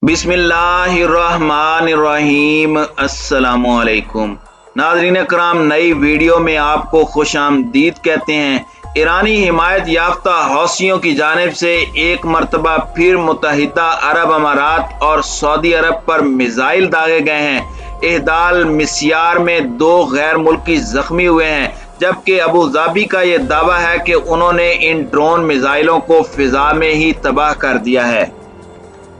बिस्मिल्लाहिर्रहमानिर्रहीम। अस्सलामुअलैकुम नाज़रीन कराम, नई वीडियो में आपको खुश आमदीद कहते हैं। ईरानी हिमायत याफ्ता हौसियों की जानिब से एक मरतबा फिर मुत्तहिदा अरब अमारात और सऊदी अरब पर मिसाइल दागे गए हैं। एहदाल मिस्यार में 2 गैर मुल्की जख्मी हुए हैं, जबकि अबू धाबी का ये दावा है कि उन्होंने इन ड्रोन मिसाइलों को फिजा में ही तबाह कर दिया है।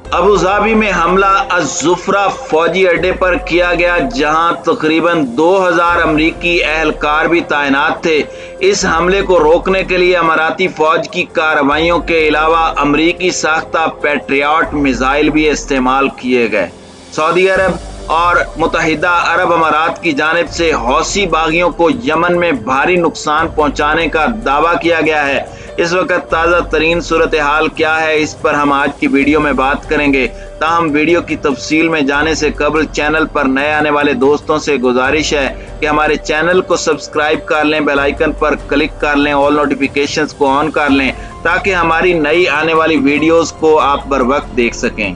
अबू धाबी में हमला अज़-ज़ुफ़रा फौजी अड्डे पर किया गया, जहां तकरीबन 2000 अमरीकी एहलकार भी तैनात थे। इस हमले को रोकने के लिए अमाराती फौज की कार्रवाइयों के अलावा अमरीकी साख्ता पैट्रियट मिसाइल भी इस्तेमाल किए गए। सऊदी अरब और मुत्तहिदा अरब अमारात की जानिब से हौसी बागियों को यमन में भारी नुकसान पहुंचाने का दावा किया गया है। इस वक्त ताज़ा तरीन सूरत हाल क्या है, इस पर हम आज की वीडियो में बात करेंगे। ताहम वीडियो की तफसील में जाने से कबल चैनल पर नए आने वाले दोस्तों से गुजारिश है कि हमारे चैनल को सब्सक्राइब कर लें, बेल आइकन पर क्लिक कर लें, ऑल नोटिफिकेशंस को ऑन कर लें, ताकि हमारी नई आने वाली वीडियोस को आप बर वक्त देख सकें।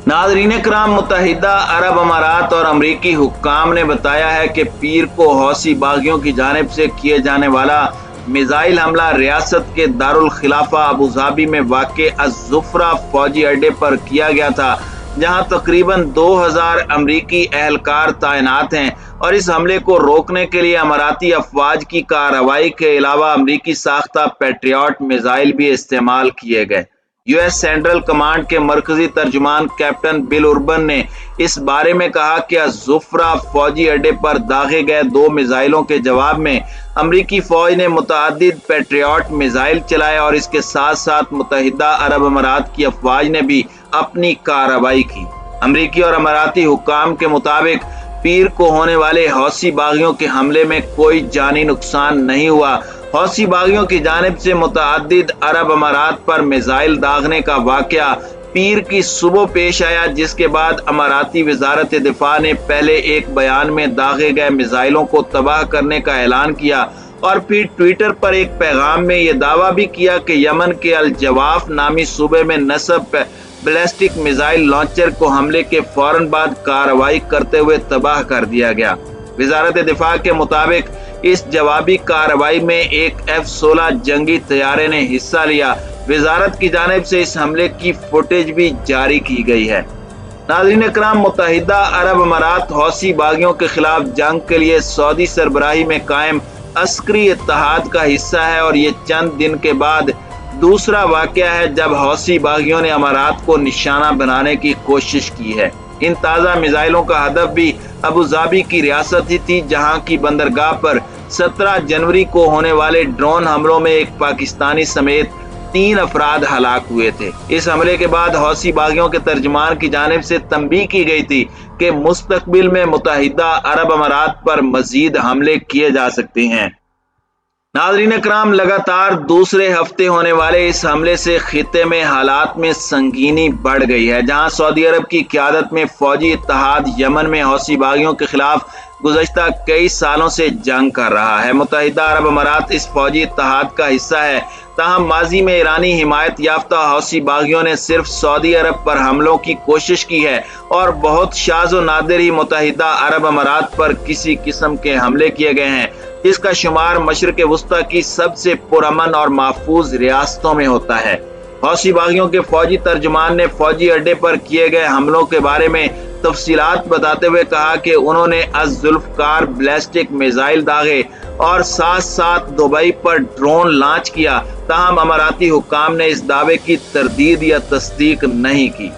नाज़रीन कराम, मुत्तहिदा अरब अमारात और अमरीकी हुक्काम ने बताया है कि पीर को हौसी बागियों की जानिब से किए जाने वाला मिसाइल हमला रियासत के दारुल खिलाफा अबू धाबी में वाक़े अज़-ज़ुफ़रा फौजी अड्डे पर किया गया था, जहां तकरीबन 2000 अमरीकी एहलकार तैनात हैं। और इस हमले को रोकने के लिए अमाराती अफवाज की कार्रवाई के अलावा अमरीकी साख्ता पैट्रियट मिसाइल भी इस्तेमाल किए गए। यूएस सेंट्रल कमांड के मरकजी तर्जुमान कैप्टन बिल उर्बन ने इस बारे में कहा कि अज़-ज़ुफ़रा फौजी अड्डे पर दागे गए 2 मिसाइलों के जवाब में अमरीकी फौज ने मुतअद्दिद पैट्रियट मिसाइल चलाए और इसके साथ साथ मुत्तहिदा अरब अमारात की अफवाज ने भी अपनी कार्रवाई की। अमरीकी और अमाराती हुक्काम के मुताबिक पीर को होने वाले हौसी बागियों के हमले में कोई जानी नुकसान नहीं हुआ। हौसी बागियों की जानिब से मुतअद्दिद अरब अमारात पर मिसाइल दागने का वाकया पीर की सुबह पेश आया, जिसके बाद अमाराती वजारत दिफा ने पहले एक बयान में दागे गए मिसाइलों को तबाह करने का ऐलान किया और फिर ट्विटर पर एक पैगाम में यह दावा भी किया कि यमन के अल जवाफ नामी सूबे में नस्ब बैलिस्टिक मिसाइल लॉन्चर को हमले के फौरन बाद कार्रवाई करते हुए तबाह कर दिया गया। वजारत दिफा के मुताबिक इस जवाबी कार्रवाई में एक F-16 जंगी तैयारे ने हिस्सा लिया। वजारत की जानिब से इस हमले की फुटेज भी जारी की गई है। नाज़रीन कराम, मुत्तहिदा अरब अमारात हौसी बागियों के खिलाफ जंग के लिए सऊदी सरबराही में कायम अस्करी इत्तेहाद का हिस्सा है और ये चंद दिन के बाद दूसरा वाकया है जब हौसी बागियों ने अमारात को निशाना बनाने की कोशिश की है। इन ताज़ा मिसाइलों का हदफ भी अबू धाबी की रियासत ही थी, जहां की बंदरगाह पर 17 जनवरी को होने वाले ड्रोन हमलों में एक पाकिस्तानी समेत 3 अफराद हलाक हुए थे। इस हमले के बाद हौसी बागियों के तर्जुमान की जानिब से तंबीह की गई थी कि मुस्तकबिल में मुत्तहिदा अरब अमारात पर मजीद हमले किए जा सकते हैं। नाज़रीन कराम, लगातार दूसरे हफ्ते होने वाले इस हमले से खित्ते में हालात में संगीनी बढ़ गई है, जहां सऊदी अरब की क़यादत में फौजी इत्तेहाद यमन में हौसी बागियों के खिलाफ गुज़श्ता कई सालों से जंग कर रहा है। मुत्तहिदा अरब अमारात इस फौजी इत्तेहाद का हिस्सा है, ताहम माजी में ईरानी हिमायत याफ्ता हौसी बागियों ने सिर्फ सऊदी अरब पर हमलों की कोशिश की है और बहुत शाज़ व नादिर ही मुत्तहिदा अरब अमारात पर किसी किस्म के हमले किए गए हैं, जिसका शुमार मशरिक़ वुस्ता की सबसे पुरअमन और महफूज रियासतों में होता है। हौसी बागियों के फौजी तर्जुमान ने फौजी अड्डे पर किए गए हमलों के बारे में तफसीलात बताते हुए कहा कि उन्होंने अज़-ज़ुल्फ़कार बैलिस्टिक मिसाइल दागे और साथ साथ दुबई पर ड्रोन लॉन्च किया। ताहम अमाराती हुक्काम ने इस दावे की तरदीद या तस्दीक नहीं की।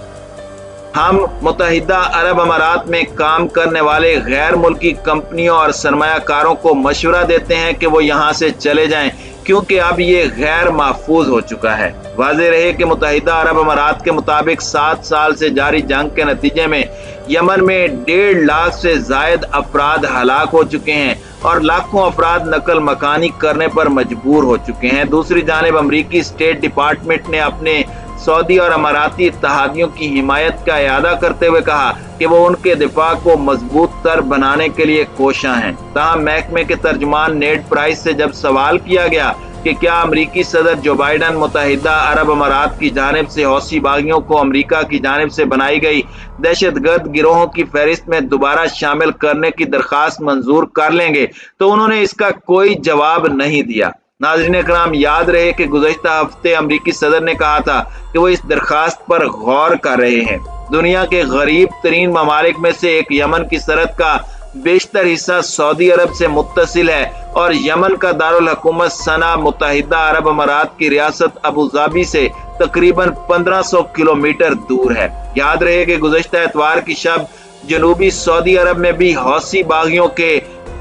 हम मुत्तहिदा अरब अमारात में काम करने वाले गैर मुल्की कंपनियों और सरमायाकारों को मशवरा देते हैं कि वो यहाँ से चले जाएं, क्योंकि अब ये गैर महफूज हो चुका है। वाज़ेह रहे कि मुत्तहिदा अरब अमारात के मुताबिक 7 साल से जारी जंग के नतीजे में यमन में 1.5 लाख से जायद अफराद हलाक हो चुके हैं और लाखों अफराद नकल मकानी करने पर मजबूर हो चुके हैं। दूसरी जानिब अमरीकी स्टेट डिपार्टमेंट ने अपने सऊदी और अमाराती इत्तेहादियों की हिमायत का इरादा करते हुए कहा कि वो उनके दिफा को मजबूत तर बनाने के लिए कोशां हैं। ताहम महकमे के तर्जुमान नेड प्राइस से जब सवाल किया गया कि کہ کیا امریکی صدر جو بائیڈن متحدہ عرب امارات کی جانب سے حوثی باغیوں کو امریکہ کی جانب سے بنائی گئی دہشت گرد گروہوں کی فہرست میں دوبارہ شامل کرنے کی درخواست منظور کر لیں گے، تو انہوں نے اس کا کوئی جواب نہیں دیا۔ ناظرین اکرام، یاد رہے کہ گزشتہ ہفتے امریکی صدر نے کہا تھا کہ وہ اس درخواست پر غور کر رہے ہیں۔ دنیا کے غریب ترین ممالک میں سے ایک یمن کی سرحد کا بیشتر حصہ سعودی عرب سے متصل ہے اور یمن کا دارالحکومت صنعا متحدہ عرب امارات کی ریاست ابوظہبی سے تقریباً 1500 کلومیٹر دور ہے۔ یاد رہے کہ گزشتہ اتوار کی شب جنوبی سعودی عرب میں بھی حوثی باغیوں کے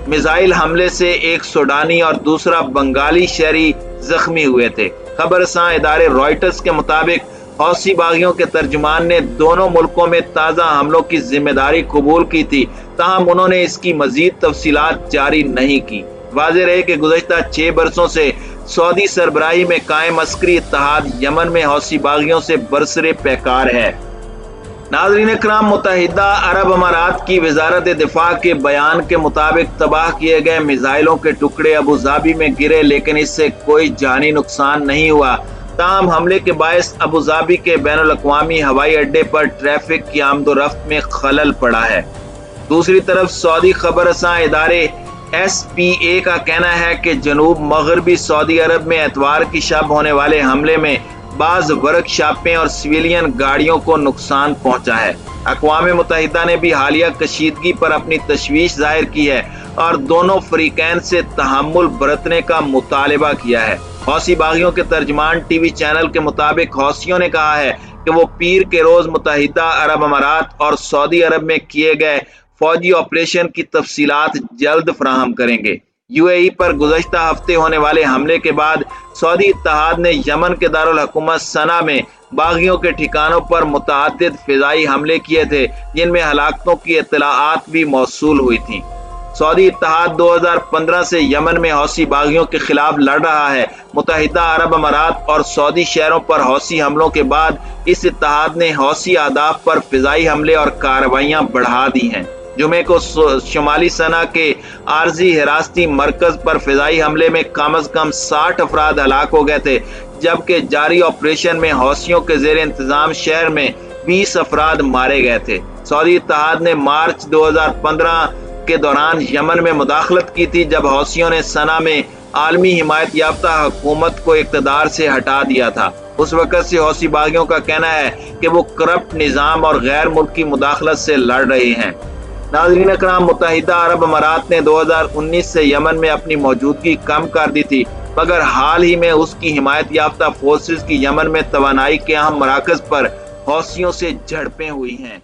میزائل حملے سے ایک سوڈانی اور دوسرا بنگالی شہری زخمی ہوئے تھے۔ خبر رساں ادارے رائٹرز کے مطابق حوثی باغیوں کے ترجمان نے دونوں ملکوں میں تازہ حملوں کی ذمہ داری قبول کی تھی، تاہم انہوں نے اس کی مزید تفصیلات جاری نہیں کی۔ واضح رہے کہ گزشتہ 6 برسوں سے سعودی سربراہی میں قائم عسکری اتحاد یمن میں حوثی باغیوں سے برسر پیکار ہے۔ ناظرین اکرام، متحدہ عرب امارات کی وزارت دفاع کے بیان کے مطابق تباہ کیے گئے میزائلوں کے ٹکڑے ابوظہبی میں گرے، لیکن اس سے کوئی جانی نقصان نہیں ہوا۔ تاہم حملے کے باعث ابوظہبی کے بین الاقوامی ہوائی اڈے پر ٹریفک کی آمد و رفت میں خلل پڑا ہے۔ دوسری طرف سعودی خبر رساں ادارے SPA کا کہنا ہے کہ جنوب مغربی سعودی عرب میں اتوار کی شب ہونے والے حملے میں بعض ورک شاپیں اور سویلین گاڑیوں کو نقصان پہنچا ہے۔ اقوام متحدہ نے بھی حالیہ کشیدگی پر اپنی تشویش ظاہر کی ہے اور دونوں فریقین سے تحمل برتنے کا مطالبہ کیا ہے۔ حوثی باغیوں کے ترجمان ٹی وی چینل کے مطابق حوثیوں نے کہا ہے کہ وہ پیر کے روز متحدہ عرب امارات اور سعودی عرب میں کیے گئے فوجی آپریشن کی تفصیلات جلد فراہم کریں گے۔ UAE پر گزشتہ ہفتے ہونے والے حملے کے بعد سعودی اتحاد نے یمن کے دارالحکومت صنعا میں باغیوں کے ٹھکانوں پر متعدد فضائی حملے کیے تھے، جن میں ہلاکتوں کی اطلاعات بھی موصول ہوئی تھیں۔ سعودی اتحاد 2015 سے یمن میں حوثی باغیوں کے خلاف لڑ رہا ہے۔ متحدہ عرب امارات اور سعودی شہروں پر حوثی حملوں کے بعد اس اتحاد نے حوثی اہداف پر فضائی حملے اور کارروائیاں بڑھا دی ہیں۔ جمعے کو شمالی صنعا کے عارضی حراستی مرکز پر فضائی حملے میں کم از کم 60 افراد ہلاک ہو گئے تھے، جبکہ جاری آپریشن میں حوثیوں کے زیر انتظام شہر میں 20 افراد مارے گئے تھے۔ سعودی اتحاد نے مارچ 2015 کے دوران یمن میں مداخلت کی تھی، جب حوثیوں نے صنعا میں عالمی حمایت یافتہ حکومت کو اقتدار سے ہٹا دیا تھا۔ اس وقت سے حوثی باغیوں کا کہنا ہے کہ وہ کرپٹ نظام اور غیر ملکی مداخلت سے لڑ رہے ہیں۔ ناظرین اکرام، متحدہ عرب امارات نے 2019 سے یمن میں اپنی موجودگی کم کر دی تھی، مگر حال ہی میں اس کی حمایت یافتہ فورسز کی یمن میں توانائی کے اہم مراکز پر حوثیوں سے جھڑپیں ہوئی ہیں۔